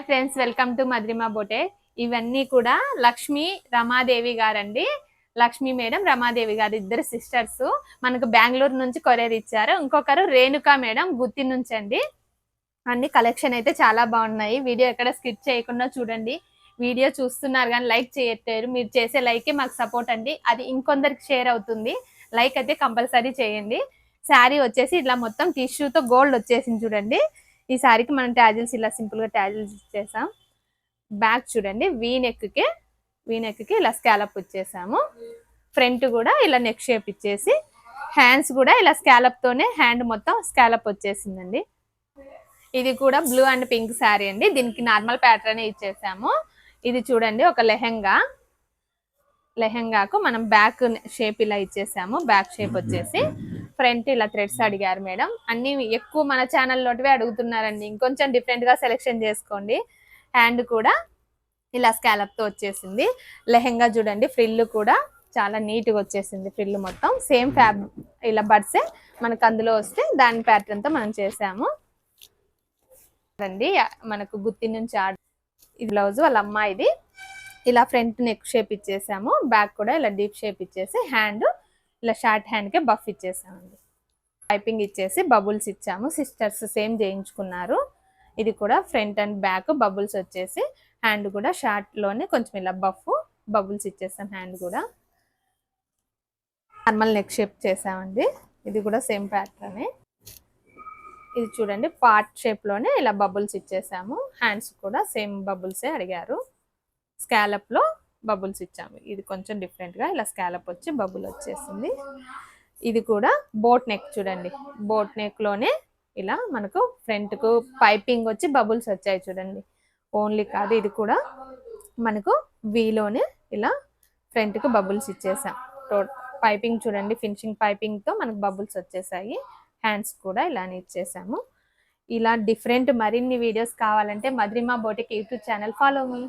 Hi friends, welcome to మధురిమ బొటే. ఇవన్నీ కూడా లక్ష్మి రమాదేవి గారండి. లక్ష్మి మేడం, రమాదేవి గారు ఇద్దరు సిస్టర్స్. మనకు బెంగళూరు నుంచి కొరియర్ ఇచ్చారు. ఇంకొకరు రేణుకా మేడం గుత్తి నుంచి అండి. అన్ని కలెక్షన్ అయితే చాలా బాగున్నాయి. వీడియో ఎక్కడ స్కిప్ చేయకుండా చూడండి. వీడియో చూస్తున్నారు కానీ లైక్ చేయట్లేరు. మీరు చేసే లైకే మాకు సపోర్ట్ అండి. అది ఇంకొందరికి షేర్ అవుతుంది. లైక్ అయితే కంపల్సరీ చేయండి. శారీ వచ్చేసి ఇట్లా మొత్తం టిష్యూతో గోల్డ్ వచ్చేసింది చూడండి. ఈ శారీకి మనం ట్యాజిల్స్ ఇలా సింపుల్ గా ట్యాజిల్స్ ఇచ్చేసాం. బ్యాక్ చూడండి, వీ నెక్ కి ఇలా స్కాలప్ వచ్చేసాము. ఫ్రంట్ కూడా ఇలా నెక్ షేప్ ఇచ్చేసి, హ్యాండ్స్ కూడా ఇలా స్కాలప్ తోనే హ్యాండ్ మొత్తం స్కాలప్ వచ్చేసిందండి. ఇది కూడా బ్లూ అండ్ పింక్ శారీ అండి. దీనికి నార్మల్ ప్యాటర్న్ ఇచ్చేసాము. ఇది చూడండి ఒక లెహెంగాకు మనం బ్యాక్ షేప్ ఇలా ఇచ్చేసాము. బ్యాక్ షేప్ వచ్చేసి ఫ్రంట్ ఇలా థ్రెడ్స్ అడిగారు మేడం. అన్ని ఎక్కువ మన ఛానల్లోటివే అడుగుతున్నారండి. ఇంకొంచెం డిఫరెంట్ గా సెలెక్షన్ చేసుకోండి. హ్యాండ్ కూడా ఇలా స్కాలప్ తో వచ్చేసింది. లెహెంగా చూడండి, ఫ్రిల్ కూడా చాలా నీట్ గా వచ్చేసింది. ఫ్రిల్ మొత్తం సేమ్ ఇలా బడ్సే మనకు అందులో వస్తే దాని ప్యాటర్న్ తో మనం చేసాము అండి. మనకు గుత్తి నుంచి ఇది బ్లౌజ్ వాళ్ళ అమ్మాయిది. ఇలా ఫ్రంట్ నెక్ షేప్ ఇచ్చేసాము. బ్యాక్ కూడా ఇలా డీప్ షేప్ ఇచ్చేసి హ్యాండ్ ఇలా షార్ట్ హ్యాండ్ కే బఫ్ ఇచ్చేసామండి. పైపింగ్ ఇచ్చేసి బబుల్స్ ఇచ్చాము. సిస్టర్స్ సేమ్ చేయించుకున్నారు. ఇది కూడా ఫ్రంట్ అండ్ బ్యాక్ బబుల్స్ వచ్చేసి, హ్యాండ్ కూడా షార్ట్ లోనే కొంచెం ఇలా బబుల్స్ ఇచ్చేసాం. హ్యాండ్ కూడా నార్మల్ నెక్ షేప్ చేసామండి. ఇది కూడా సేమ్ ప్యాటర్న్. ఇది చూడండి పార్ట్ షేప్ లోనే ఇలా బబుల్స్ ఇచ్చేసాము. హ్యాండ్స్ కూడా సేమ్ బబుల్సే అడిగారు. స్కాలప్ లో బబుల్స్ ఇచ్చాము. ఇది కొంచెం డిఫరెంట్ గా ఇలా స్కాలప్ వచ్చి బబుల్ వచ్చేసింది. ఇది కూడా బోట్ నెక్ చూడండి. బోట్ నెక్ లోనే ఇలా మనకు ఫ్రంట్ కు పైపింగ్ వచ్చి బబుల్స్ వచ్చాయి చూడండి. ఓన్లీ కాదు, ఇది కూడా మనకు వీలోనే ఇలా ఫ్రంట్ కు బబుల్స్ ఇచ్చేసాం. పైపింగ్ చూడండి, ఫినిషింగ్ పైపింగ్ తో మనకు బబుల్స్ వచ్చేసాయి. హ్యాండ్స్ కూడా ఇలానే ఇచ్చేసాము. ఇలా డిఫరెంట్ మరిన్ని వీడియోస్ కావాలంటే Madhurima boutique YouTube channel follow మీ.